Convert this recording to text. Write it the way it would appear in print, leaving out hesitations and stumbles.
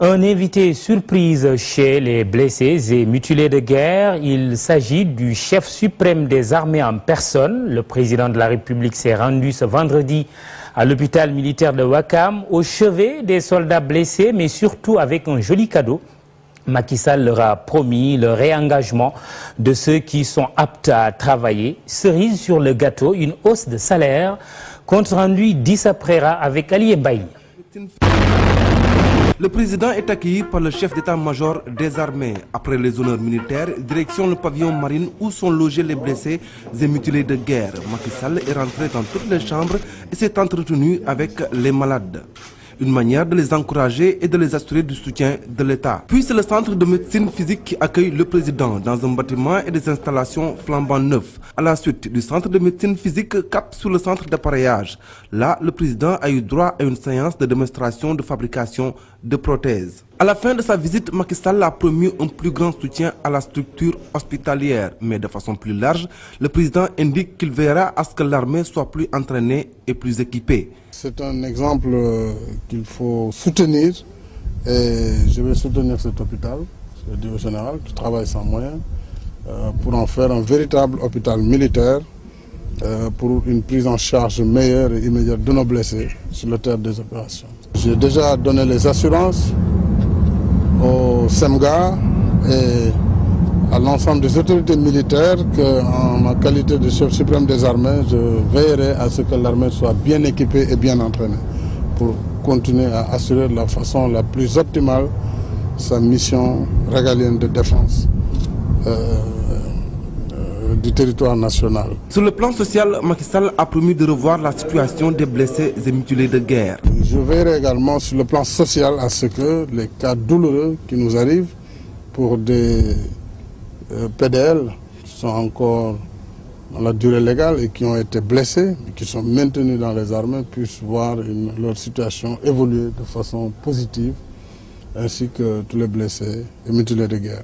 Un invité surprise chez les blessés et mutilés de guerre. Il s'agit du chef suprême des armées en personne. Le président de la République s'est rendu ce vendredi à l'hôpital militaire de Ouakam, au chevet des soldats blessés, mais surtout avec un joli cadeau. Macky Sall leur a promis le réengagement de ceux qui sont aptes à travailler. Cerise sur le gâteau, une hausse de salaire. Compte rendu d'Issa Prera avec Ali Mbaye. Le président est accueilli par le chef d'état-major des armées. Après les honneurs militaires, direction le pavillon marine où sont logés les blessés et mutilés de guerre. Macky Sall est rentré dans toutes les chambres et s'est entretenu avec les malades. Une manière de les encourager et de les assurer du soutien de l'État. Puis c'est le centre de médecine physique qui accueille le président dans un bâtiment et des installations flambant neufs. À la suite du centre de médecine physique, cap sur le centre d'appareillage. Là, le président a eu droit à une séance de démonstration de fabrication de prothèses. À la fin de sa visite, Macky Sall a promis un plus grand soutien à la structure hospitalière. Mais de façon plus large, le président indique qu'il veillera à ce que l'armée soit plus entraînée et plus équipée. C'est un exemple qu'il faut soutenir et je vais soutenir cet hôpital, je le dis au général, qui travaille sans moyens, pour en faire un véritable hôpital militaire pour une prise en charge meilleure et immédiate de nos blessés sur le terrain des opérations. J'ai déjà donné les assurances au SEMGA et à l'ensemble des autorités militaires qu'en ma qualité de chef suprême des armées, je veillerai à ce que l'armée soit bien équipée et bien entraînée pour continuer à assurer de la façon la plus optimale sa mission régalienne de défense du territoire national. Sur le plan social, Macky Sall a promis de revoir la situation des blessés et mutilés de guerre. Je veillerai également sur le plan social à ce que les cas douloureux qui nous arrivent pour des PDL qui sont encore dans la durée légale et qui ont été blessés, mais qui sont maintenus dans les armées, puissent voir leur situation évoluer de façon positive, ainsi que tous les blessés et mutilés de guerre.